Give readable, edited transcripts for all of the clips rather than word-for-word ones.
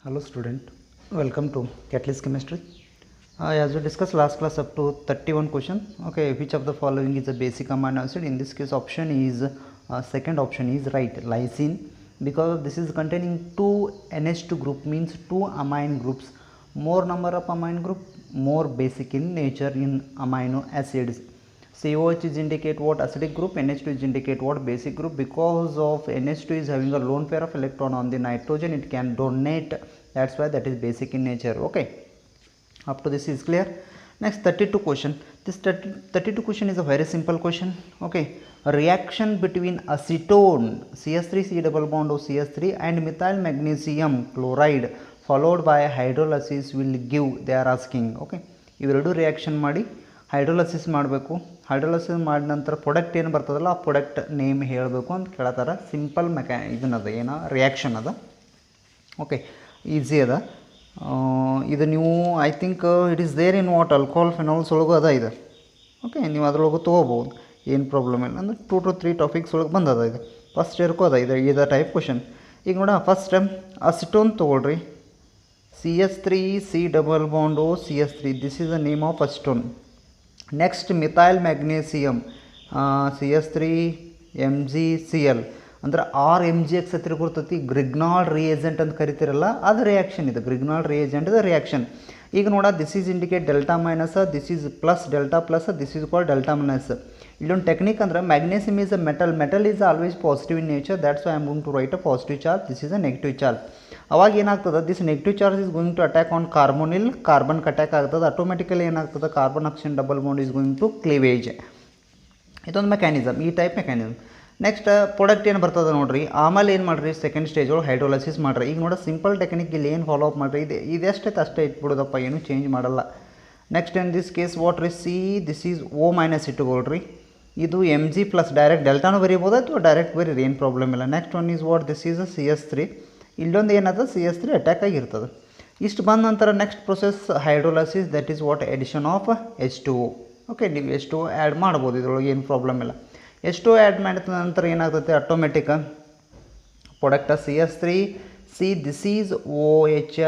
Hello student, welcome to Catalyst Chemistry. As we discussed last class up to 31 question. Okay, which of the following is a basic amino acid? In this case option is second option is right, lysine, because this is containing two NH2 group, means two amine groups. More number of amine group, more basic in nature in amino acids. COH is indicate what acidic group, NH2 is indicate what basic group. Because of NH2 is having a lone pair of electron on the nitrogen, it can donate, that's why that is basic in nature. Okay, up to this is clear. Next 32 question. This 32 question is a very simple question. Okay, a reaction between acetone CH3 double bond O CH3 and methyl magnesium chloride followed by hydrolysis will give, they are asking. Okay, ಇವೆರಡು reaction ಮಾಡಿ ಹೈಡ್ರೋಲಸಿಸ್ ಮಾಡಬೇಕು. ಹೈಡ್ರೋಲಸಿಸ್ ಮಾಡಿದ ನಂತರ product ಏನು ಬರ್ತದಲ್ಲ ಆ product name ಹೇಳಬೇಕು ಅಂತ ಕೇಳತ್ತಾರೆ. ಸಿಂಪಲ್ ಇದನ್ನದ ಏನೋ ರಿಯಾಕ್ಷನ್ ಅದ. ಓಕೆ, ಈಸಿ ಅದ ಇದು. ನೀವು I think it is there in what alcohol phenols ಒಳಗೂ ಅದ ಇದು. ಓಕೆ, ನೀವು ಅದ್ರೊಳಗೂ ತೊಗೋಬೋದು, ಏನು ಪ್ರಾಬ್ಲಮ್ ಇಲ್ಲ. ಅಂದರೆ 2 to 3 ಟಾಪಿಕ್ಸ್ ಒಳಗೆ ಬಂದದ ಇದು. ಫಸ್ಟ್ ಇಯರ್ಗೂ ಅದ ಇದು ಟೈಪ್ ಕ್ವಶನ್. ಈಗ ನೋಡ, ಫಸ್ಟ್ ಅಸಿಟೋನ್ ತೊಗೊಳ್ರಿ, CH3 double bond O CH3, this is the name of acetone. Next methyl magnesium CH3 MgCl, ಅಂದ್ರೆ RMgX ಹತ್ತಿರ ಬರ್ತೈತಿ. ಗ್ರಿಗ್ನಾಲ್ಡ್ ರಿಯೇಜೆಂಟ್ ಅಂತ ಕರಿತಿರಲ್ಲ, ಅದು ರಿಯಾಕ್ಷನ್ ಇದು. ಗ್ರಿಗ್ನಾಲ್ಡ್ ರಿಯೇಜೆಂಟ್ ಇದು ರಿಯಾಕ್ಷನ್. ಈಗ ನೋಡ, this is indicate delta minus, this is plus delta plus, this is called delta minus. ಇಲ್ಲೊಂದು ಟೆಕ್ನಿಕ್ ಅಂದ್ರೆ magnesium is a metal is always positive in nature, that's why I am going to write a positive charge, this is a negative charge. ಅವಾಗ ಏನಾಗ್ತದೆ, this negative charge is going to attack on carbonyl, ಕಾರ್ಬನ್ಗೆ attack ಆಗ್ತದೆ. Automatically ಏನಾಗ್ತದೆ, carbon oxygen double bond is going to cleavage. ಇದೊಂದು mechanism, ಈ type mechanism. Next product ಏನು ಬರ್ತದೆ ನೋಡಿರಿ. ಆಮೇಲೆ ಏನು ಮಾಡಿರಿ, ಸೆಕೆಂಡ್ ಸ್ಟೇಜ್ ಒಳಗೆ ಹೈಡ್ರೋಲಸಿಸ್ ಮಾಡಿರಿ. ಈಗ ನೋಡಿ, ಸಿಂಪಲ್ ಟೆಕ್ನಿಕ್ ಇಲ್ಲಿ ಏನು ಫಾಲೋ ಅಪ್ ಮಾಡಿರಿ, ಇದೆಷ್ಟೈತೆ ಅಷ್ಟೇ ಇಟ್ಬಿಡೋದಪ್ಪ, ಏನು ಚೇಂಜ್ ಮಾಡಲ್ಲ. Next in this case what ರೀ, ದಿಸ್ ಈಸ್ O ಮೈನಸ್ ಇಟ್ಕೊಳ್ರಿ. ಇದು Mg ಪ್ಲಸ್, ಡೈರೆಕ್ಟ್ ಡೆಲ್ಟಾನು ಬರೀಬೋದು ಅಥವಾ ಡೈರೆಕ್ಟ್ ಬರೀರಿ, ಏನು ಪ್ರಾಬ್ಲಮ್ ಇಲ್ಲ. Next one is what, this is CH3. ಇಲ್ಲೊಂದು ಏನದ, CH3 ಅಟ್ಯಾಕ್ ಆಗಿರ್ತದೆ. ಇಷ್ಟು ಬಂದ ನಂತರ next process hydrolysis, that is what, addition of H2O. Okay, ನೀವು H2O ಆ್ಯಡ್ ಮಾಡ್ಬೋದು, ಇದ್ರೊಳಗೆ ಏನು ಪ್ರಾಬ್ಲಮ್ ಇಲ್ಲ. H2O ಆ್ಯಡ್ ಮಾಡಿದ ನಂತರ ಏನಾಗ್ತೈತೆ, automatic product CH3 this is OH.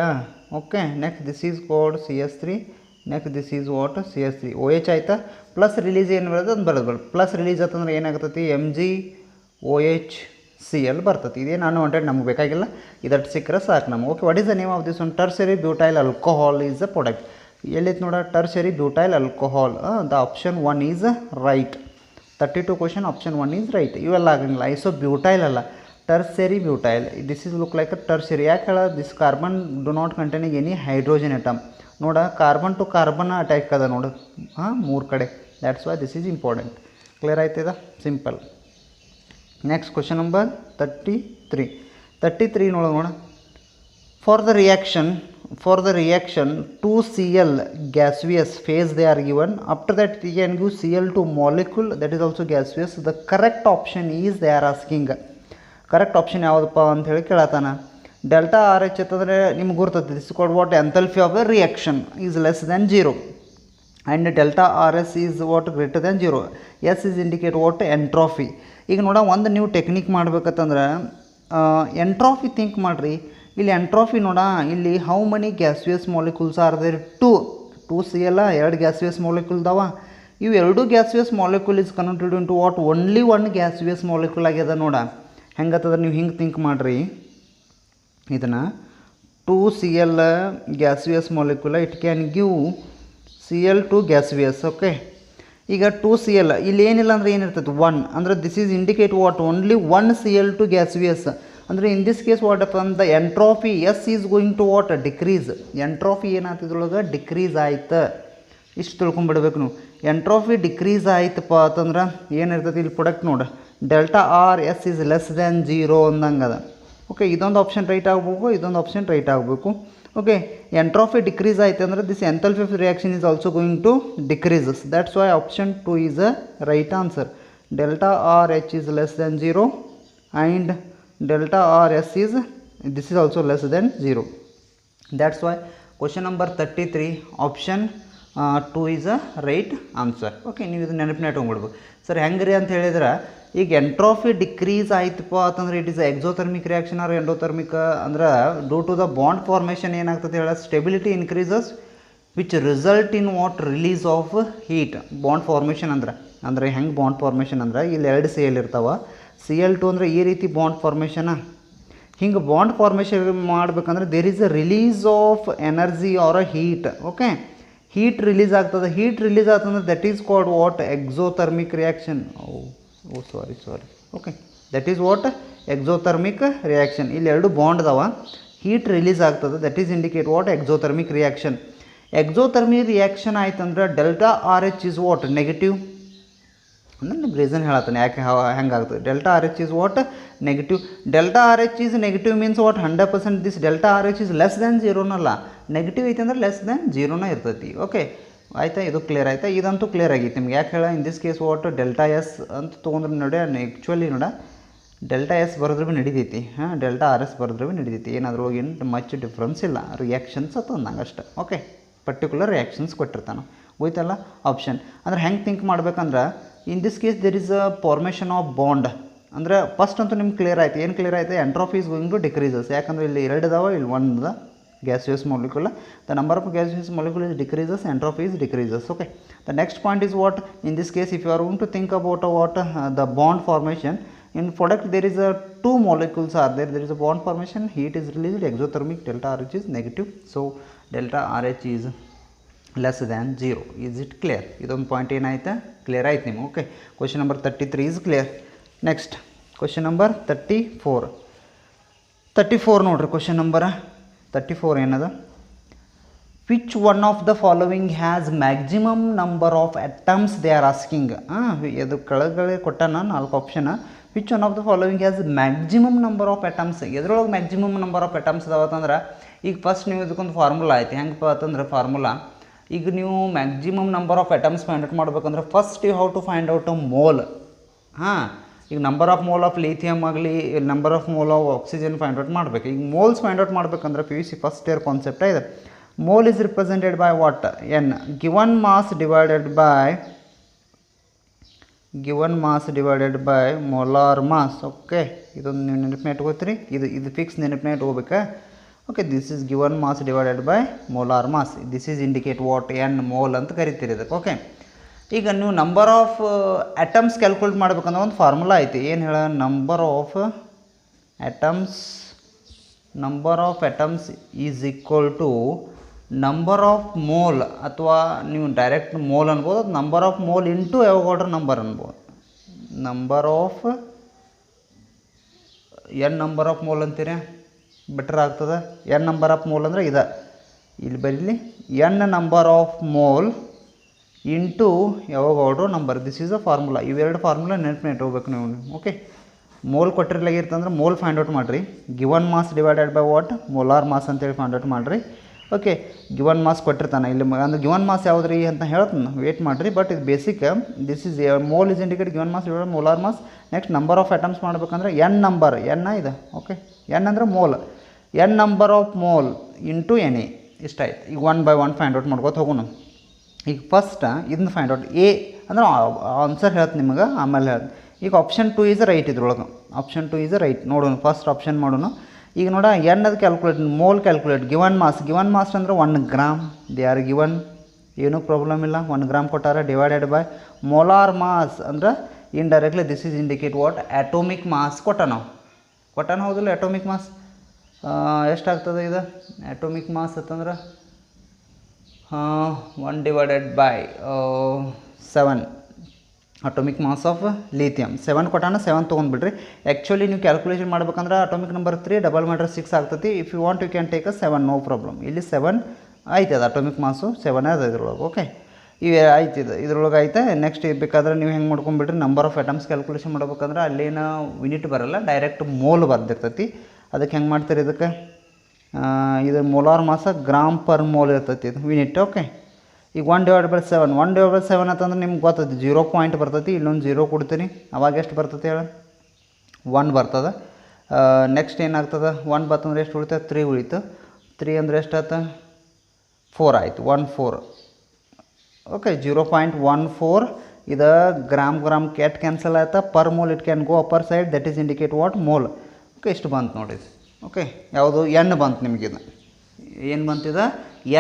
Okay, next this is called CH3, next this is what, CH3 OH ಆಯ್ತಾ. Plus release ಏನು ಬರೋದು ಅದು ಬರೋದು. ಪ್ಲಸ್ ರಿಲೀಸ್ ಆತಂದ್ರೆ ಏನಾಗ್ತೈತಿ, MgOHCl ಬರ್ತೈತಿ. ಇದೇನು ಅನ್ವಾಂಟೆಡ್, ನಮ್ಗೆ ಬೇಕಾಗಿಲ್ಲ, ಇದಟ್ಟು ಸಿಕ್ಕರೆ ಸಾಕು ನಮ್ಗೆ. Okay, what is the name of this one, tertiary butyl alcohol is a product. ಎಲ್ಲಿತ್ತು ನೋಡ, tertiary butyl alcohol. The option 1 is right. 32 question, option 1 is right. ಇವೆಲ್ಲ ಆಗಂಗಿಲ್ಲ. ಐಸೋ ಬ್ಯೂಟೈಲ್ ಅಲ್ಲ, tertiary butyl. This is look like a tertiary. ಯಾಕೆ ಹೇಳ, this carbon do not containing any hydrogen atom. ನೋಡ, carbon to carbon attack ಅದ ನೋಡು, ಮೂರು ಕಡೆ. That's why this is important. Clear ಆಯ್ತದ, ಸಿಂಪಲ್. ನೆಕ್ಸ್ಟ್ ಕ್ವಶನ್ ನಂಬರ್ 33 ನೋಡ. For the reaction 2Cl gaseous phase they are given. After that we can give Cl2 molecule, that is also gaseous. The correct option is, they are asking, correct option ಯಾವುದಪ್ಪ ಅಂತ ಹೇಳಿ ಕೇಳತ್ತಾನ. Delta RH ಅಂತಂದರೆ ನಿಮ್ಗೆ ಗುರ್ತೈತಿ, this called what, enthalpy of a reaction is less than 0 and delta RS is what, greater than 0. S is indicate what, entropy. ಈಗ ನೋಡ, ಒಂದು ನೀವು ಟೆಕ್ನಿಕ್ ಮಾಡ್ಬೇಕಂತಂದ್ರೆ ಎಂಟ್ರೋಫಿ ಥಿಂಕ್ ಮಾಡಿರಿ. ಇಲ್ಲಿ ಎಂಟ್ರೋಫಿ ನೋಡ, ಇಲ್ಲಿ how many gaseous molecules are there, 2 Cl, 2 gaseous molecule ಅದಾವ. ಇವು 2 gaseous molecule is converted into what, only 1 gaseous molecule ಆಗ್ಯದ. ನೋಡ ಹೆಂಗತ್ತದ, ನೀವು ಹಿಂಗೆ ಥಿಂಕ್ ಮಾಡಿರಿ ಇದನ್ನು. 2Cl gaseous molecule, it can give Cl2 gaseous. Okay, ಈಗ 2Cl ಇಲ್ಲಿ ಏನಿಲ್ಲ ಅಂದರೆ ಏನಿರ್ತೈತೆ, 1 ಅಂದರೆ this is indicate what, only 1 Cl2 gaseous. ಅಂದರೆ ಇನ್ ದಿಸ್ ಕೇಸ್ ವಾಟಪ್ಪ ಅಂತ, entropy S is going to what, decrease. Entropy ಏನಾಗ್ತಿದ್ರೊಳಗೆ ಡಿಕ್ರೀಸ್ ಆಯ್ತು, ಇಷ್ಟು ತಿಳ್ಕೊಂಬಿಡ್ಬೇಕು ನೀವು. ಎಂಟ್ರೋಫಿ ಡಿಕ್ರೀಸ್ ಆಯ್ತಪ್ಪ ಅಂತಂದ್ರೆ ಏನಿರ್ತೈತಿ ಇಲ್ಲಿ ಪ್ರಾಡಕ್ಟ್ ನೋಡಿ, delta RS is less than 0 ಅಂದಂಗೆ ಅದ. ಓಕೆ, ಇದೊಂದು ಆಪ್ಷನ್ ರೈಟ್ ಆಗಬೇಕು, ಇದೊಂದು ಆಪ್ಷನ್ ರೈಟ್ ಆಗಬೇಕು. ಓಕೆ, ಎಂಟ್ರೋಫಿ ಡಿಕ್ರೀಸ್ ಆಯ್ತು ಅಂದರೆ this enthalpy of reaction is also going to decreases. That's why option 2 is a right answer. Delta RH is less than 0 and delta RS is, this is also less than 0. That's why question number 33 option 2 is a right answer. Okay, ನೀವು ಇದು ನೆನಪಿನ ಇಟ್ಕೊಂಡ್ಬಿಡ್ಬೇಕು. Sir ಹೆಂಗೆ ರೀ ಅಂತ ಹೇಳಿದ್ರೆ, ಈಗ ಎಂಟ್ರೋಫಿ decrease ಆಯ್ತಪ್ಪ ಅಂತಂದ್ರೆ it is exothermic reaction or endothermic ಅಂದ್ರೆ due to the bond formation ಏನಾಗ್ತದೆ ಹೇಳ stability increases which result in what release of heat bond formation ಅಂದ್ರೆ ಹೆಂಗೆ ಬಾಂಡ್ ಫಾರ್ಮೇಷನ್ ಅಂದ್ರೆ ಇಲ್ಲಿ 2 CL ಇರ್ತಾವೆ Cl2 ಅಂದರೆ ಈ ರೀತಿ ಬಾಂಡ್ ಫಾರ್ಮೇಷನ ಹಿಂಗೆ ಬಾಂಡ್ ಫಾರ್ಮೇಷನ್ ಮಾಡ್ಬೇಕಂದ್ರೆ there is a release of energy or a heat okay heat release ಆಗ್ತದೆ ಹೀಟ್ ರಿಲೀಸ್ ಆಗ್ತಂದ್ರೆ that is called what exothermic reaction sorry okay that is what exothermic reaction ಇಲ್ಲಿ 2 bond ಅದಾವ heat release ಆಗ್ತದೆ that is indicate what exothermic reaction exothermic reaction ಆಯ್ತಂದ್ರೆ delta RH is what negative ಅಂದ್ರೆ ನಿಮ್ಮ reason ಹೇಳತ್ತಾನೆ ಯಾಕೆ ಹೆಂಗಾಗ್ತದೆ delta RH is what negative delta RH is negative means what 100% this delta RH is less than ಜೀರೋನಲ್ಲ negative ಐತೆ ಅಂದ್ರೆ less than ಜೀರೋನ ಇರ್ತೈತಿ ಓಕೆ ಆಯಿತಾ ಇದು ಕ್ಲಿಯರ್ ಆಯಿತಾ ಇದಂತೂ ಕ್ಲಿಯರ್ ಆಗೈತೆ ನಿಮ್ಗೆ ಯಾಕೆ ಹೇಳ in this case what delta S ಅಂತ ತೊಗೊಂಡ್ರೆ ನೋಡಿ ಆ್ಯಕ್ಚುಲಿ ನೋಡ ಡೆಲ್ಟಾ ಎಸ್ ಬರೆದ್ರೆ ಭೀ ನಡಿತೈತಿ ಡೆಲ್ಟಾ RS ಬರೆದ್ರೆ ಭೀ ನಡಿತೈತಿ ಏನಾದರೂ ಏನು ಮಚ್ ಡಿಫ್ರೆನ್ಸ್ ಇಲ್ಲ ರಿಯಾಕ್ಷನ್ಸ್ ಅಂತಂದಂಗೆ ಅಷ್ಟೆ ಓಕೆ ಪರ್ಟಿಕ್ಯುಲರ್ ರಿಯಾಕ್ಷನ್ಸ್ ಕೊಟ್ಟಿರ್ತಾನೆ ಹೋಯ್ತಲ್ಲ ಆಪ್ಷನ್ ಅಂದ್ರೆ ಹೆಂಗೆ ಥಿಂಕ್ ಮಾಡ್ಬೇಕಂದ್ರೆ in this case there is a formation of bond ಅಂದರೆ ಫಸ್ಟ್ ಅಂತೂ ನಿಮ್ಗೆ ಕ್ಲಿಯರ್ ಆಯಿತು ಏನು ಕ್ಲಿಯರ್ ಆಯಿತು entropy is going to decreases ಯಾಕಂದರೆ ಇಲ್ಲಿ 2 ಇದಾವೆ ಇಲ್ಲಿ 1 gaseous molecule the number of gaseous molecule is decreases entropy is decreases okay the next point is what in this case if you are going to think about what the bond formation in product there is a 2 molecules are there is a bond formation heat is released exothermic delta RH is negative so delta RH is less than 0 is it clear idon point enaita clear aaytu nimu okay question number 33 is clear next question number 34 nodri question number 34 ಏನದ which one of the following has maximum number of atoms they are asking ಇದು ಕೆಳಗಡೆ ಕೊಟ್ಟಾನ 4 option which one of the following has maximum number of atoms ಎದ್ರೊಳಗೆ maximum number of atoms ಅದಾವತ್ತಂದ್ರೆ ಈಗ first ನೀವು ಇದಕ್ಕೊಂದು formula ಐತಿ ಹೆಂಗಪ್ಪ ಅಂತಂದ್ರೆ ಫಾರ್ಮುಲಾ ಈಗ ನೀವು maximum number of atoms find out ಮಾಡ್ಬೇಕಂದ್ರೆ first you how to find out a mole ಈಗ number of mole of lithium ಆಗಲಿ number of mole of oxygen find out ಮಾಡಬೇಕು ಈಗ ಮೋಲ್ಸ್ ಫೈಂಡ್ ಔಟ್ ಮಾಡಬೇಕಂದ್ರೆ PUC ಫಸ್ಟ್ ಇಯರ್ ಕಾನ್ಸೆಪ್ಟ್ ಇದೆ mole is represented by what N given mass divided by molar mass okay ಇದೊಂದು ನೀವು ನೆನಪಿನ ಇಟ್ಕೋತೀರಿ ಇದು ಫಿಕ್ಸ್ ನೆನಪಿನ ಇಟ್ಕೋಬೇಕಾ okay this is given mass divided by molar mass this is indicate what n mole ಅಂತ ಕರಿತೀರಿ ಇದಕ್ಕೆ ಓಕೆ ಈಗ ನೀವು ನಂಬರ್ ಆಫ್ ಅಟಮ್ಸ್ ಕ್ಯಾಲ್ಕುಲೇಟ್ ಮಾಡ್ಬೇಕಂದ್ರೆ ಒಂದು ಫಾರ್ಮುಲಾ ಐತಿ ಏನು ಹೇಳ number of atoms is equal to number of mole ಅಥವಾ ನೀವು ಡೈರೆಕ್ಟ್ ಮೋಲ್ ಅನ್ಬೋದು ನಂಬರ್ ಆಫ್ ಮೋಲ್ ಇಂಟು ಯಾವಾಗ ನಂಬರ್ ಅನ್ಬೋದು number of number of mole ಅಂತೀರಿ ಬೆಟರ್ ಆಗ್ತದೆ ನಂಬರ್ ಆಫ್ ಮೋಲ್ ಅಂದರೆ ಇದೆ ಇಲ್ಲಿ ಬರೀಲಿ number of mole into Avogadro number this is a formula ಇವೆರಡು ಫಾರ್ಮುಲಾ ನೆನಪಿನ ಇಟ್ಕೋಬೇಕು ನೀವು ಓಕೆ ಮೋಲ್ ಕೊಟ್ಟಿರ್ಲಾಗಿರ್ತಂದ್ರೆ ಮೋಲ್ ಫೈಂಡ್ ಔಟ್ ಮಾಡಿರಿ given mass divided by what molar mass ಅಂತೇಳಿ ಫೈಂಡ್ ಔಟ್ ಮಾಡಿರಿ ಓಕೆ ಗಿವನ್ ಮಾಸ್ ಕೊಟ್ಟಿರ್ತಾನೆ ಇಲ್ಲಿ ಅಂದ್ರೆ ಗಿವನ್ ಮಾಸ್ ಯಾವುದ್ರಿ ಅಂತ ಹೇಳ್ತಾನೆ ವೇಟ್ ಮಾಡಿರಿ ಬಟ್ ಇದು basic this is mole is indicate given mass divided molar mass next number of atoms ಮಾಡ್ಬೇಕಂದ್ರೆ ನಂಬರ್ ಇದೆ ಓಕೆ ಅಂದರೆ mole number of mole into NA ಇಷ್ಟ ಆಯ್ತು ಈಗ 1 by 1 ಫೈಂಡ್ ಔಟ್ ಮಾಡ್ಕೋತ ಹೋಗೋಣ ಈಗ ಫಸ್ಟ್ ಇದನ್ನ ಫೈಂಡ್ ಔಟ್ ಎ ಅಂದ್ರೆ ಆನ್ಸರ್ ಹೇಳ್ತು ನಿಮಗೆ ಆಮೇಲೆ ಹೇಳ್ತು ಈಗ ಆಪ್ಷನ್ 2 ಈಸ್ ರೈಟ್ ಇದ್ರೊಳಗೆ ಆಪ್ಷನ್ 2 ಈಸ್ ರೈಟ್ ನೋಡೋಣ ಫಸ್ಟ್ ಆಪ್ಷನ್ ಮಾಡೋಣ ಈಗ ನೋಡ ಅದು calculate mole calculate given mass ಅಂದ್ರೆ 1 ಗ್ರಾಮ್ ದೇ ಆರ್ ಗಿವನ್ ಏನೂ ಪ್ರಾಬ್ಲಮ್ ಇಲ್ಲ 1 ಗ್ರಾಮ್ ಕೊಟ್ಟಾರ ಡಿವೈಡೆಡ್ ಬೈ ಮೋಲಾರ್ ಮಾಸ್ ಅಂದ್ರೆ indirectly this is indicate what atomic mass ಕೊಟ್ಟಾನ ಹೌದಿಲ್ಲ ಅಟೋಮಿಕ್ ಮಾಸ್ ಎಷ್ಟಾಗ್ತದೆ ಇದು ಅಟೋಮಿಕ್ ಮಾಸ್ ಅಂತಂದ್ರೆ 1 divided by 7 atomic mass of lithium 7 ಕೊಟ್ಟಾನ 7 ತೊಗೊಂಡ್ಬಿಡ್ರಿ ಆ್ಯಕ್ಚುಲಿ ನೀವು ಕ್ಯಾಲ್ಕುಲೇಷನ್ ಮಾಡ್ಬೇಕಂದ್ರೆ ಅಟೋಮಿಕ್ ನಂಬರ್ 3 ಡಬಲ್ ಮಾಡಿದ್ರೆ 6 ಆಗ್ತೈತಿ if you want you can take 7 no problem ಇಲ್ಲಿ 7 ಆಯ್ತು ಅದು ಅಟೋಮಿಕ್ ಮಾಸು 7 ಅದ ಇದ್ರೊಳಗೆ ಓಕೆ ಇವೆ ಆಯ್ತು ಇದ್ರೊಳಗೆ ಐತೆ ನೆಕ್ಸ್ಟ್ ಬೇಕಾದ್ರೆ ನೀವು ಹೆಂಗೆ ಮಾಡ್ಕೊಂಡ್ಬಿಡ್ರಿ ನಂಬರ್ ಆಫ್ ಅಟಮ್ಸ್ ಕ್ಯಾಲ್ಕುಲೇಷನ್ ಮಾಡ್ಬೇಕಂದ್ರೆ ಅಲ್ಲೇನು ಯೂನಿಟ್ ಬರಲ್ಲ ಡೈರೆಕ್ಟ್ ಮೋಲ್ ಬರ್ದಿರ್ತೈತಿ ಅದಕ್ಕೆ ಹೆಂಗೆ ಮಾಡ್ತೀರಿ ಇದಕ್ಕೆ ಇದು ಮೋಲಾರ್ ಮಾಸ ಗ್ರಾಮ್ ಪರ್ ಮೋಲ್ ಇರ್ತೈತಿ ಇದು ಯೂನಿಟ್ ಓಕೆ ಈಗ 1 divided by 7 ಅಂತಂದ್ರೆ ನಿಮ್ಗೆ ಗೊತ್ತೈತಿ 0 ಪಾಯಿಂಟ್ ಬರ್ತೈತಿ ಇಲ್ಲೊಂದು 0 ಕೊಡ್ತೀನಿ ಅವಾಗ ಎಷ್ಟು ಬರ್ತೈತಿ ಹೇಳ 1 ಬರ್ತದೆ ನೆಕ್ಸ್ಟ್ ಏನಾಗ್ತದೆ 1 ಬರ್ತಂದ್ರೆ ಎಷ್ಟು ಉಳಿತದೆ 3 ಉಳಿತು 3 ಅಂದರೆ ಎಷ್ಟು ಆಯ್ತು 4 ಆಯಿತು 14 ಓಕೆ 0.14 ಇದು ಗ್ರಾಮ್ ಕ್ಯಾಟ್ ಕ್ಯಾನ್ಸಲ್ ಆಯ್ತಾ, per mole it can go upper side, that is indicate what mole. Okay, ಇಷ್ಟು ಬಂತು ನೋಡಿ. ಓಕೆ, ಯಾವುದು ಎನ್ ಬಂತು ನಿಮಗಿದು, ಏನು ಬಂತಿದೆ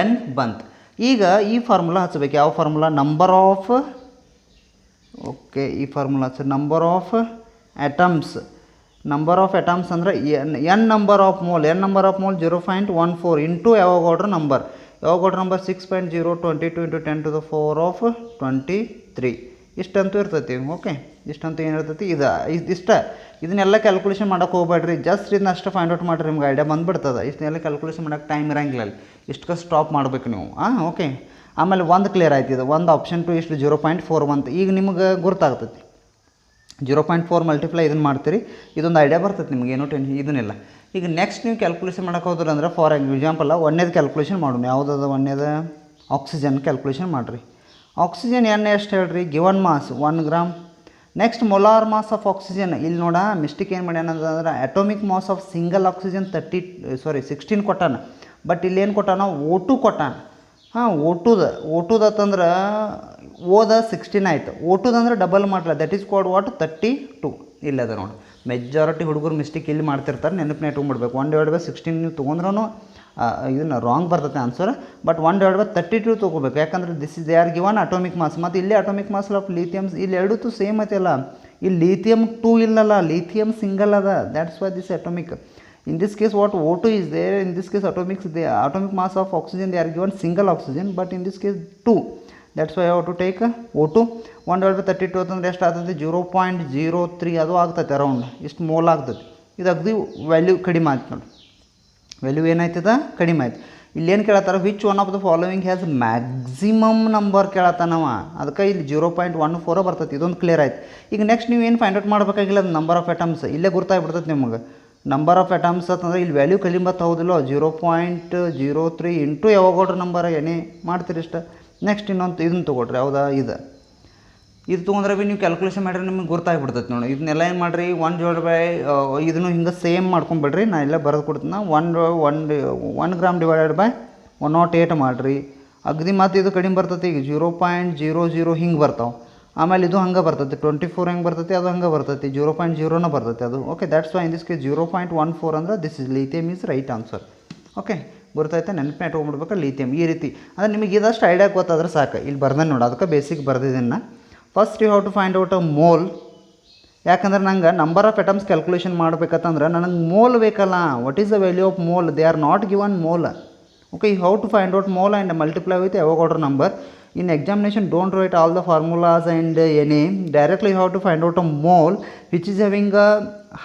ಎನ್ ಬಂತು. ಈಗ ಈ ಫಾರ್ಮುಲಾ ಹಚ್ಚಬೇಕು. ಯಾವ ಫಾರ್ಮುಲಾ? ನಂಬರ್ ಆಫ್, ಓಕೆ, ಈ ಫಾರ್ಮುಲಾ ಹಚ್ಚ number of atoms. Number of atoms ಅಂದರೆ N number of mole. N number of mole 0.14 into Avogadro number 6.022 into 10⁻⁴ ಇಷ್ಟಂತೂ ಇರ್ತೈತಿ. ಓಕೆ, ಇಷ್ಟಂತೂ ಏನು ಇರ್ತೈತಿ, ಇದನ್ನೆಲ್ಲ ಕ್ಯಾಲ್ಕುಲೇಷನ್ ಮಾಡೋಕೆ ಹೋಗ್ಬೇಡ್ರಿ. ಜಸ್ಟ್ ಇದನ್ನ ಅಷ್ಟು ಫೈಂಡ್ ಔಟ್ ಮಾಡಿರಿ, ನಿಮ್ಗೆ ಐಡಿಯಾ ಬಂದುಬಿಡ್ತದೆ. ಇದನ್ನೆಲ್ಲ ಕ್ಯಾಲ್ಕುಲೇಷನ್ ಮಾಡೋಕ್ಕೆ ಟೈಮ್ ಇರೋಂಗಿಲ್ಲ ಅಲ್ಲಿ, ಇಷ್ಟಕ್ಕೆ ಸ್ಟಾಪ್ ಮಾಡಬೇಕು ನೀವು. ಓಕೆ, ಆಮೇಲೆ ಒಂದು ಕ್ಲಿಯರ್ ಆಯ್ತು. ಇದು ಒಂದು ಆಪ್ಷನ್ ಟು ಇಷ್ಟು 0.4 ಬಂತು. ಈಗ ನಿಮ್ಗೆ ಗುರ್ತಾಗ್ತೈತಿ 0.4 ಮಲ್ಟಿಪ್ಲೈ ಇದನ್ನು ಮಾಡ್ತೀರಿ, ಇದೊಂದು ಐಡಿಯಾ ಬರ್ತೈತೆ ನಿಮ್ಗೆ, ಏನೋ ಟೆನ್ಷನ್ ಇದನ್ನೆಲ್ಲ. ಈಗ ನೆಕ್ಸ್ಟ್ ನೀವು ಕ್ಯಾಲ್ಕುಲೇಷನ್ ಮಾಡೋಕೆ ಹೋದ್ರೆ ಅಂದರೆ ಫಾರ್ ಎಕ್ಸಾಂಪಲ್ ಒಂದೇದು ಕ್ಯಾಲ್ಕುಲೇಷನ್ ಮಾಡೋಣ. ಯಾವುದದ ಒಂದೇದು? ಆಕ್ಸಿಜನ್ ಕ್ಯಾಲ್ಕುಲೇಷನ್ ಮಾಡಿರಿ. ಆಕ್ಸಿಜನ್ ಎನ್ ಎಷ್ಟು ಹೇಳ್ರಿ? Given mass 1 gram. Next molar mass of oxygen. ಇಲ್ಲಿ ನೋಡ ಮಿಸ್ಟೇಕ್ ಏನು ಮಾಡ್ಯಾನ ಅಂದ್ರೆ atomic mass of single oxygen 16 ಕೊಟ್ಟಾನ. ಬಟ್ ಇಲ್ಲೇನು ಕೊಟ್ಟಾನ? O2 ಕೊಟ್ಟಾನ. ಓಟುದಂದ್ರೆ ಓದ 16 ಆಯ್ತು. ಓಟುದಂದ್ರೆ ಡಬಲ್ ಮಾಡಲ್ಲ, ದಟ್ ಈಸ್ ಕಾಲ್ಡ್ ವಾಟ್? 32. ಇಲ್ಲದ ನೋಡಿ, ಮೆಜಾರಿಟಿ ಹುಡುಗರು ಮಿಸ್ಟೇಕ್ ಇಲ್ಲಿ ಮಾಡ್ತಿರ್ತಾರೆ, ನೆನಪಿನ ಇಟ್ಕೊಂಡ್ಬಿಡ್ಬೇಕು. 1/16 ನೀವು ತೊಗೊಂಡ್ರೂ ಇದನ್ನು ರಾಂಗ್ ಬರ್ತೈತೆ ಆನ್ಸರ್. ಬಟ್ 1/32 ತೊಗೋಬೇಕು, ಯಾಕಂದ್ರೆ this is they are given atomic mass. ಮತ್ತು ಇಲ್ಲಿ ಅಟೋಮಿಕ್ ಮಾಸ್ ಆಫ್ ಲಿಥಿಯಮ್ಸ್ ಇಲ್ಲಿ ಎರಡೂ ಸೇಮ್ ಐತಲ್ಲ. ಇಲ್ಲಿ ಲಿಥಿಯಮ್ 2 ಇಲ್ಲಲ್ಲ, ಲಿಥಿಯಮ್ ಸಿಂಗಲ್ ಅದ, that's why this atomic. In this case what O2 is there, in this case atomic mass of oxygen they are given single oxygen, but in this case 2, that's why I have to take O2. 1/32 ಅಂತಂದ್ರೆ ಎಷ್ಟು ಆಗ್ತದೆ? 0.03 ಅದು ಆಗ್ತೈತೆ, around ಇಷ್ಟು mole ಆಗ್ತದೆ. ಇದು ಅಗದಿ value ಕಡಿಮೆ ಆಯ್ತು ನೋಡಿ, ವ್ಯಾಲ್ಯೂ ಏನಾಯ್ತದ? ಕಡಿಮೆ ಆಯ್ತು. ಇಲ್ಲೇನು ಕೇಳತ್ತಾರ? Which one of the following has maximum number ಕೇಳತ್ತಾನವ, ಅದಕ್ಕೆ ಇಲ್ಲಿ 0.14 ಬರ್ತೈತಿ. ಇದೊಂದು ಕ್ಲಿಯರ್ ಆಯ್ತು. ಈಗ ನೆಕ್ಸ್ಟ್ ನೀವು ಏನು ಫೈಂಡ್ ಔಟ್ ಮಾಡಬೇಕಾಗಿಲ್ಲ, ಅದು ನಂಬರ್ ಆಫ್ ಅಟಮ್ಸ್ ಇಲ್ಲೇ ಗುರ್ತಾಗ್ಬಿಡ್ತೈತೆ ನಿಮಗೆ. ನಂಬರ್ ಆಫ್ ಅಟಮ್ಸ್ ಅಂತಂದ್ರೆ ಇಲ್ಲಿ ವ್ಯಾಲ್ಯೂ ಕಡಿಮೆ ಬತ್ತ, ಹೌದಿಲ್ಲ? 0.03 ಇಂಟು ಯಾವಾಗ ನಂಬರ್ ಏನೇ ಮಾಡ್ತೀರಿ ಇಷ್ಟ. ನೆಕ್ಸ್ಟ್ ಇನ್ನೊಂದು ಇದನ್ನು ತೊಗೊಳ್ರಿ, ಯಾವುದಾ? ಇದು ತೊಗೊಂಡ್ರೆ ಭೀ ನೀವು ಕ್ಯಾಲ್ಕುಲೇಷನ್ ಮಾಡಿದ್ರೆ ನಿಮಗೆ ಗುರ್ತಾಗ್ಬಿಡ್ತೈತೆ ನೋಡಿ. ಇದನ್ನೆಲ್ಲ ಏನು ಮಾಡಿರಿ? 1/, ಇದನ್ನು ಹಿಂಗೆ ಸೇಮ್ ಮಾಡ್ಕೊಂಬಿಡ್ರಿ. ನಾನು ಎಲ್ಲ ಬರೆದು ಕೊಡ್ತೀನಿ. 1 ಗ್ರಾಮ್ ಡಿವೈಡೆಡ್ ಬೈ 108 ಮಾಡಿರಿ. ಅಗದಿ ಮತ್ತು ಇದು ಕಡಿಮೆ ಬರ್ತೈತಿ. ಈಗ 0.00 ಹಿಂಗೆ ಬರ್ತಾವೆ. ಆಮೇಲೆ ಇದು ಹಂಗೆ ಬರ್ತೈತಿ, 24 ಹೆಂಗೆ ಬರ್ತೈತಿ, ಅದು ಹಂಗೆ ಬರ್ತೈತಿ, 0.0ನ ಬರ್ತೈತಿ ಅದು. Okay, that's why in this case 0.14 ಅಂದ್ರೆ this is lithium is right answer. Okay, ಗೊತ್ತಾಯ್ತಾ? ನೆನಪು ಇಟ್ಕೊಂಡ್ಬಿಡ್ಬೇಕು ಲಿಥಿಯಮ್ ಈ ರೀತಿ. ಅಂದರೆ ನಿಮಗೆ ಇದಷ್ಟು ಐಡಿಯಾ ಗೊತ್ತಾದ್ರೆ ಸಾಕು. ಇಲ್ಲಿ ಬರ್ದೆ ನೋಡಿ, ಅದಕ್ಕೆ ಬೇಸಿಕ್ ಬರ್ದಿದ್ದನ್ನು. First you have to find out a mole. ಯಾಕಂದ್ರೆ ನಂಗೆ ನಂಬರ್ ಆಫ್ ಅಟಮ್ಸ್ ಕ್ಯಾಲ್ಕುಲೇಷನ್ ಮಾಡ್ಬೇಕಂತಂದ್ರೆ ನನಗೆ ಮೋಲ್ ಬೇಕಲ್ಲ. What is the value of mole? They are not given mole. Okay, you have to find out mole and multiply with ಯಾವಾಗ number. In examination, don't write all the formulas and any. Directly you have to find out a mole which is having a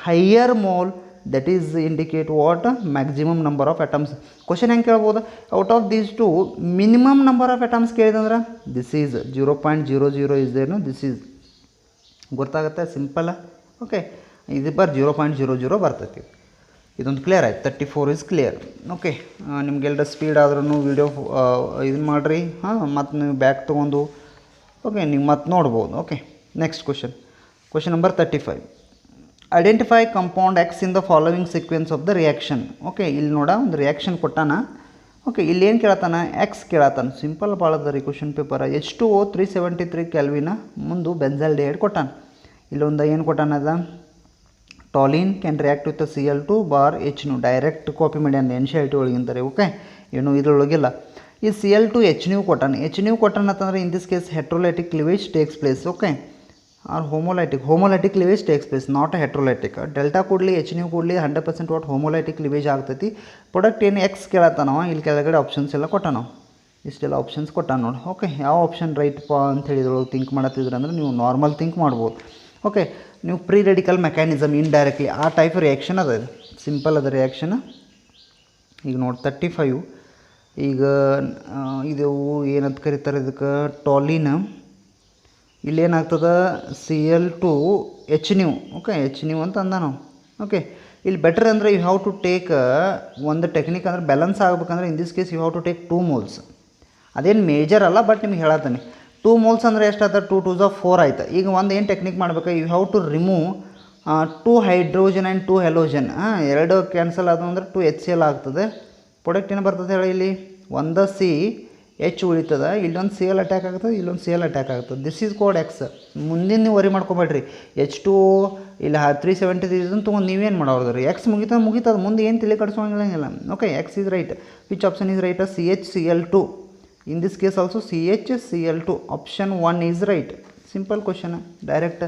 higher mole, that is indicate what? Maximum number of atoms. Question ಹೆಂಗೆ ಕೇಳ್ಬೋದು? Out of these two, minimum number of atoms ಕೇಳಿದಂದ್ರೆ this is 0.00 is there, no? This is ಗೊತ್ತಾಗುತ್ತೆ, simple. Okay, ಇದು 0.00 ಬರ್ತೈತಿ. ಇದೊಂದು clear ಆಯ್ತು. 34 is clear. Okay, ನಿಮಗೆಲ್ಲರ speed ಆದ್ರೂ video ಇದನ್ನು ಮಾಡಿರಿ. ಮತ್ತು ನೀವು ಬ್ಯಾಕ್ ತೊಗೊಂಡು ಓಕೆ ನೀವು ಮತ್ತೆ ನೋಡ್ಬೋದು. Okay, next question number 35. Identify compound X in the following sequence of the reaction. Okay, ಇಲ್ಲಿ ನೋಡ ಒಂದು ರಿಯಾಕ್ಷನ್ ಕೊಟ್ಟಾನ. ಓಕೆ, ಇಲ್ಲಿ ಏನು ಕೇಳತ್ತಾನ? ಎಕ್ಸ್ ಕೇಳತ್ತಾನ. ಸಿಂಪಲ್ ಭಾಳದ ರೀ ಕ್ವಶನ್ ಪೇಪರ್. H2O 373 ಕೆಲ್ವಿನ ಮುಂದೆ ಬೆಂಜಾಲ್ಡಿಹೈಡ್ ಕೊಟ್ಟಾನ. ಇಲ್ಲೊಂದು ಏನು ಕೊಟ್ಟಾನದ? Toluene can react with the Cl2 bar H nu. Direct copy ಮಾಡ್ಯಾನ NCERT ಒಳಗಿಂತಾರೆ. ಓಕೆ, ಏನು ಇದ್ರೊಳಗಿಲ್ಲ. ಈ Cl2 H nu ಕೊಟ್ಟಾನ ಅಂತಂದ್ರೆ in this case heterolytic cleavage takes place. Okay, or homolytic cleavage takes place, not a heterolytic. Delta ಕೊಡಲಿ H nu ಕೊಡಲಿ 100% ವಾಟ್ ಹೋಮೋಲೈಟಿಕ್ ಕ್ಲಿವೇಜ್ ಆಗ್ತೈತಿ. ಪ್ರಾಡಕ್ಟ್ ಏನು ಎಕ್ಸ್ ಕೇಳತ್ತಾನವ. ಇಲ್ಲಿ ಕೆಳಗಡೆ ಆಪ್ಷನ್ಸ್ ಎಲ್ಲ ಕೊಟ್ಟಾನ, ಇಷ್ಟೆಲ್ಲ ಆಪ್ಷನ್ಸ್ ಕೊಟ್ಟಾನ ನೋಡಿ. ಓಕೆ, ಯಾವ ಆಪ್ಷನ್ ರೈಟ್ಪ ಅಂತ ಹೇಳಿದ್ರೊಳಗೆ ಥಿಂಕ್ ಮಾಡತ್ತಿದ್ರೆ ಅಂದ್ರೆ ನೀವು ನಾರ್ಮಲ್ ಥಿಂಕ್ ಮಾಡ್ಬೋದು. ಓಕೆ, ನೀವು ಪ್ರೀ ರೆಡಿಕಲ್ ಮೆಕ್ಯಾನಿಸಮ್ ಇಂಡೈರೆಕ್ಟ್ಲಿ ಆ ಟೈಪ್ ರಿಯಾಕ್ಷನ್ ಅದ. ಇದು ಸಿಂಪಲ್ ಅದ ರಿಯಾಕ್ಷನ್. ಈಗ ನೋಡಿ 35. ಈಗ ಇದು ಏನಂತ ಕರೀತಾರೆ ಇದಕ್ಕೆ? ಟಾಲಿನ್. ಇಲ್ಲೇನಾಗ್ತದೆ? Cl2 H nu. Okay, H nu ಅಂತ ಅಂದ ನಾವು. ಓಕೆ, ಇಲ್ಲಿ ಬೆಟರ್ ಅಂದರೆ ಯು ಹ್ಯಾವ್ ಟು ಟೇಕ್ ಒಂದು ಟೆಕ್ನಿಕ್ ಅಂದರೆ ಬ್ಯಾಲೆನ್ಸ್ ಆಗಬೇಕಂದ್ರೆ in this case you have to take 2 moles. ಅದೇನು ಮೇಜರ್ ಅಲ್ಲ, ಬಟ್ ನಿಮ್ಗೆ ಹೇಳತ್ತಾನೆ 2 moles ಅಂದರೆ ಎಷ್ಟಾಯ್ತು? 2 2s 4 ಆಯ್ತು. ಈಗ ಒಂದು ಏನು ಟೆಕ್ನಿಕ್ ಮಾಡ್ಬೇಕು? You have to remove 2 hydrogen and 2 halogen. ಎರಡು ಕ್ಯಾನ್ಸಲ್ ಆದವು ಅಂದರೆ 2 HCl ಆಗ್ತದೆ. ಪ್ರಾಡಕ್ಟ್ ಏನು ಬರ್ತದೆ ಹೇಳಿ? ಇಲ್ಲಿ ಒಂದು C ಎಚ್ ಉಳಿತದ, ಇಲ್ಲೊಂದು ಸಿ ಎಲ್ ಅಟ್ಯಾಕ್ ಆಗ್ತದೆ, ಇಲ್ಲೊಂದು ಸಿ ಎಲ್ ಅಟ್ಯಾಕ್ ಆಗ್ತದೆ. This is code X. ಮುಂದಿನ ನೀವು ವರಿ ಮಾಡ್ಕೊಬೇಡ್ರಿ. H2 ಇಲ್ಲ 370 ಇದನ್ನು ತೊಗೊಂಡು ನೀವೇನು ಮಾಡೋದ್ರಿ, ಎಕ್ಸ್ ಮುಗಿತದ ಮುಂದೆ ಏನು ತಲೆ ಕಟ್ಸೋಂಗಿಲ್ಲ. Okay, X is right. Which option is right? CHCl2. In this case also CHCl2. Option 1 is right. Simple question, direct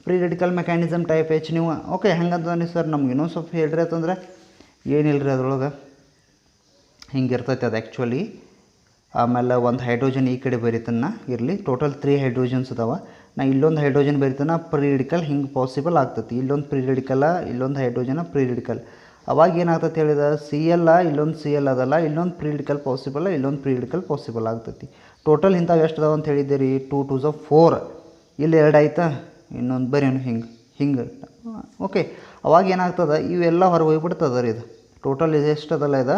free radical mechanism type H ನೀವು. ಓಕೆ, ಹೆಂಗಂತಂದ್ರೆ ಸರ್ ನಮ್ಗೆ ಇನ್ನೊಂದು ಸ್ವಲ್ಪ ಹೇಳ್ರಿ ಅಂತಂದ್ರೆ ಏನಿಲ್ಲ ರೀ ಅದ್ರೊಳಗೆ ಹಿಂಗಿರ್ತೈತೆ ಅದು ಆ್ಯಕ್ಚುಲಿ. ಆಮೇಲೆ ಒಂದು ಹೈಡ್ರೋಜನ್ ಈ ಕಡೆ ಬರೀತಾನ ಇರಲಿ, ಟೋಟಲ್ 3 ಹೈಡ್ರೋಜನ್ಸ್ ಅದಾವ. ನಾ ಇಲ್ಲೊಂದು ಹೈಡ್ರೋಜನ್ ಬರೀತಾನ ಪ್ರೀ ರೆಡಿಕಲ್ ಹಿಂಗೆ ಪಾಸಿಬಲ್ ಆಗ್ತೈತಿ. ಇಲ್ಲೊಂದು ಪ್ರೀ ರೆಡಿಕಲ್ಲ, ಇಲ್ಲೊಂದು ಹೈಡ್ರೋಜನ ಪ್ರೀ ರೆಡಿಕಲ್. ಅವಾಗ ಏನಾಗ್ತೈತಿ ಹೇಳಿದ CL ಇಲ್ಲೊಂದು CL ಅದಲ್ಲ, ಇಲ್ಲೊಂದು ಪ್ರೀ ರೆಡಿಕಲ್ ಪಾಸಿಬಲ್, ಇಲ್ಲೊಂದು ಪ್ರೀ ರೆಡಿಕಲ್ ಪಾಸಿಬಲ್ ಆಗ್ತೈತಿ. ಟೋಟಲ್ ಇಂಥವು ಎಷ್ಟು ಅದಾವ ಅಂತ ಹೇಳಿದ್ದೆ ರೀ? 2 2s 4. ಇಲ್ಲಿ 2 ಆಯ್ತಾ, ಇನ್ನೊಂದು ಬರೀನು ಹಿಂಗೆ. ಓಕೆ, ಅವಾಗ ಏನಾಗ್ತದೆ ಇವೆಲ್ಲ ಹೊರಗೆ ಹೋಗಿಬಿಡ್ತದೆ ರೀ. ಇದು ಟೋಟಲ್ ಇದು ಎಷ್ಟು ಅದಲ್ಲ, ಇದು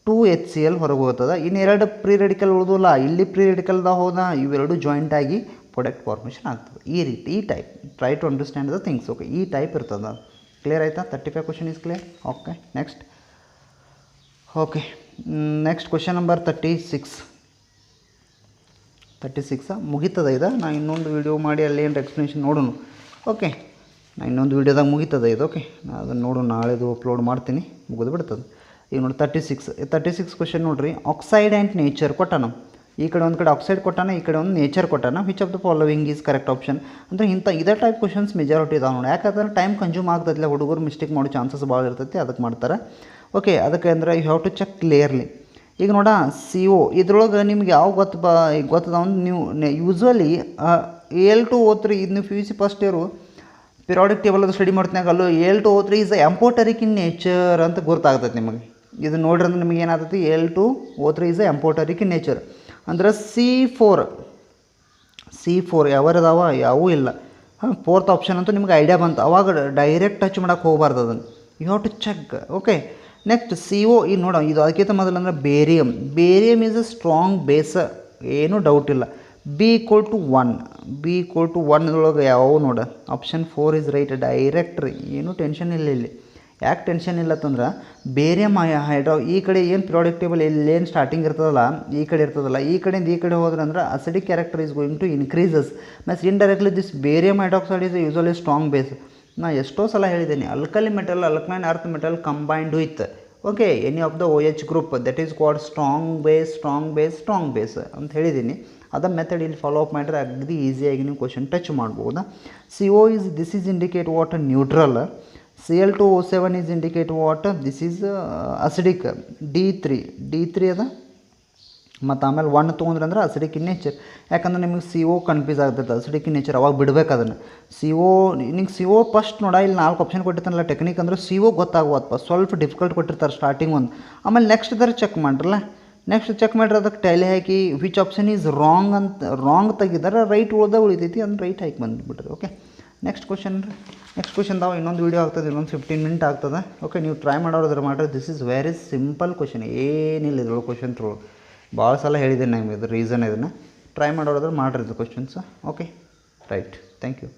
2HCl ಹೊರಗೆ ಹೋಗ್ತದೆ. ಇನ್ನೆರಡು ಪ್ರೀ ರೆಡಿಕಲ್ ಉಳಿದಲ್ಲ, ಇಲ್ಲಿ ಪ್ರೀ ರೆಡಿಕಲ್ದಾಗ ಹೋದ ಇವೆರಡು ಜಾಯಿಂಟ್ ಆಗಿ ಪ್ರಾಡಕ್ಟ್ ಫಾರ್ಮೇಷನ್ ಆಗ್ತದೆ. ಈ ರೀತಿ, ಈ type try to understand the things. Okay, ಈ ಟೈಪ್ ಇರ್ತದೆ. ಕ್ಲಿಯರ್ ಆಯಿತಾ? 35 question is clear. Okay, next. Okay, next question number 36 ಮುಗಿತದ. ಇದು ನಾ ಇನ್ನೊಂದು ವೀಡಿಯೋ ಮಾಡಿ ಅಲ್ಲಿ ಏನು ಎಕ್ಸ್ಪ್ಲನೇಷನ್ ನೋಡೋಣ. ಓಕೆ, ನಾ ಇನ್ನೊಂದು ವೀಡಿಯೋದಾಗ ಮುಗಿತದ ಇದು. ಓಕೆ, ನಾ ಅದನ್ನು ನೋಡೋಣ, ನಾಳೆದು ಅಪ್ಲೋಡ್ ಮಾಡ್ತೀನಿ, ಮುಗಿದು ಬಿಡ್ತದೆ. ಈಗ ನೋಡಿ 36 ಕ್ವಶನ್ ನೋಡಿರಿ. ಆಕ್ಸೈಡ್ ಆ್ಯಂಡ್ ನೇಚರ್ ಕೊಟ್ಟಾನ. ಈ ಕಡೆ ಒಂದು ಕಡೆ ಆಕ್ಸೈಡ್ ಕೊಟ್ಟಾನ, ಈ ಕಡೆ ಒಂದು ನೇಚರ್ ಕೊಟ್ಟಾನ. Which of the following is correct option ಅಂದರೆ ಇದೇ ಟೈಪ್ ಕ್ವಶನ್ಸ್ ಮೆಜಾರಿಟಿ ಇದಾವೆ ನೋಡಿ. ಯಾಕಂದ್ರೆ ಟೈಮ್ ಕನ್ಸ್ಯೂಮ್ ಆಗ್ತೈತಿಲ್ಲ, ಹುಡುಗರು ಮಿಸ್ಟೇಕ್ ಮಾಡೋ ಚಾನ್ಸಸ್ ಭಾಳ ಇರ್ತೈತಿ, ಅದಕ್ಕೆ ಮಾಡ್ತಾರೆ. ಓಕೆ, ಅದಕ್ಕೆ ಅಂದರೆ you have to check clearly. ಈಗ ನೋಡ CO ಇದ್ರೊಳಗೆ ನಿಮ್ಗೆ ಯಾವ ಗೊತ್ತದ ಒಂದು ನೀವು ಯೂಸ್ವಲಿ Al2O3 ಇದು ನೀವು PUC first year periodic table ಅದು ಸ್ಟಡಿ ಮಾಡ್ತೀನಾಗ ಅಲ್ಲೂ Al2O3 ಈಸ್ ಎಂಪೋಟರಿಕ್ ಇನ್ ನೇಚರ್ ಅಂತ ಗೊತ್ತಾಗ್ತೈತೆ ನಿಮಗೆ. ಇದು ನೋಡ್ರಿ ಅಂದ್ರೆ ನಿಮಗೆ ಏನಾಗ್ತೈತಿ, Al2O3 ಈಸ್ ಎಂಪೋಟರಿಕ್ ಇನ್ ನೇಚರ್. ಅಂದ್ರೆ C4 ಯಾವರದಾವ? ಯಾವೂ ಇಲ್ಲ. ಫೋರ್ತ್ ಆಪ್ಷನ್ ಅಂತೂ ನಿಮ್ಗೆ ಐಡಿಯಾ ಬಂತು. ಅವಾಗ ಡೈರೆಕ್ಟ್ ಟಚ್ ಮಾಡೋಕೆ ಹೋಗಬಾರ್ದು ಅದನ್ನು, you have to check. Okay, next CO ಈಗ ನೋಡೋ, ಇದು ಅದಕ್ಕಿಂತ ಮೊದಲು ಅಂದರೆ barium is a strong base, ಏನೂ ಡೌಟ್ ಇಲ್ಲ. B = 1 ಇದ್ರೊಳಗೆ ಯಾವ ನೋಡ, ಆಪ್ಷನ್ 4 ಈಸ್ ರೈಟ್. ಡೈರೆಕ್ಟ್ ರೀ, ಏನೂ ಟೆನ್ಷನ್ ಇಲ್ಲ ಇಲ್ಲಿ. ಯಾಕೆ ಟೆನ್ಷನ್ ಇಲ್ಲತ್ತಂದ್ರೆ ಬೇರಿಯಮ್ ಈ ಕಡೆ ಏನು ಪಿರಿಯಾಡಿಕ್ ಟೇಬಲ್ ಇಲ್ಲೇನು ಸ್ಟಾರ್ಟಿಂಗ್ ಇರ್ತದಲ್ಲ, ಈ ಕಡೆ ಇರ್ತದಲ್ಲ, ಈ ಕಡೆಯಿಂದ ಈ ಕಡೆ ಹೋದ್ರೆ ಅಂದ್ರೆ acidic character is going to increases. Means indirectly this barium hydroxide is usually strong base. ನಾ ಎಷ್ಟೋ ಸಲ ಹೇಳಿದ್ದೀನಿ, alkali metal, alkaline earth metal combined with okay any of the OH group that is called strong base ಅಂತ ಹೇಳಿದ್ದೀನಿ. ಅದ method ಇಲ್ಲಿ follow up ಮಾಡಿದ್ರೆ ಅಗದಿ ಈಸಿಯಾಗಿ ನೀವು ಕ್ವಶನ್ ಟಚ್ ಮಾಡ್ಬೋದು. CO this is indicate what neutral. Cl2O7 is indicate what, this is acidic. D3 ಅದ. ಮತ್ತು ಆಮೇಲೆ 1 ತೊಗೊಂಡ್ರೆ ಅಂದ್ರೆ ಅಸಿಡಿಕ್ ಇನ್ ನೇಚರ್. ಯಾಕಂದ್ರೆ ನಿಮಗೆ CO ಕನ್ಫ್ಯೂಸ್ ಆಗ್ತೈತೆ, ಅಸಿಡಿಕ್ ಇನ್ ನೇಚರ್ ಅವಾಗ ಬಿಡ್ಬೇಕು ಅದನ್ನು. CO ಫಸ್ಟ್ ನೋಡ, ಇಲ್ಲಿ 4 ಆಪ್ಷನ್ ಕೊಟ್ಟಿರ್ತಾನಲ್ಲ ಟೆಕ್ನಿಕ್, ಅಂದ್ರೆ CO ಗೊತ್ತಾಗುವಪ್ಪ, ಸ್ವಲ್ಪ ಡಿಫಿಕಲ್ಟ್ ಕೊಟ್ಟಿರ್ತಾರೆ ಸ್ಟಾರ್ಟಿಂಗ್ ಒಂದು. ಆಮೇಲೆ ನೆಕ್ಸ್ಟ್ ಇದರ ಚೆಕ್ ಮಾಡ್ರಲ್ಲ, ನೆಕ್ಸ್ಟ್ ಚೆಕ್ ಮಾಡಿದ್ರೆ ಅದಕ್ಕೆ ಟೈಲಿ ಹಾಕಿ ವಿಚ್ ಆಪ್ಷನ್ ಈಸ್ ರಾಂಗ್ ಅಂತ ರಾಂಗ್ ತೆಗಿದಾರೆ, ರೈಟ್ ಉಳಿತೈತಿ ಅಂದ್ರೆ ರೈಟ್ ಹಾಕಿ ಬಂದುಬಿಟ್ರಿ. ಓಕೆ, ನೆಕ್ಸ್ಟ್ ಕ್ವಶನ್ದಾವ ಇನ್ನೊಂದು ವೀಡಿಯೋ ಆಗ್ತದೆ, ಇನ್ನೊಂದು 15 ಮಿನಿಟ್ ಆಗ್ತದೆ. ಓಕೆ, ನೀವು ಟ್ರೈ ಮಾಡೋದ್ರ ಮಾಡ್ರಿ. This is very simple question, ಏನಿಲ್ಲ ಇದ್ರೊಳಗೆ ಕ್ವಶನ್ ಥ್ರೂ. ಭಾಳ ಸಲ ಹೇಳಿದ್ದೀನಿ ನಾನು ಇದು ರೀಸನ್, ಇದನ್ನು ಟ್ರೈ ಮಾಡೋದ್ರ ಮಾಡಿರಿ ಇದು questions. Okay, right, thank you.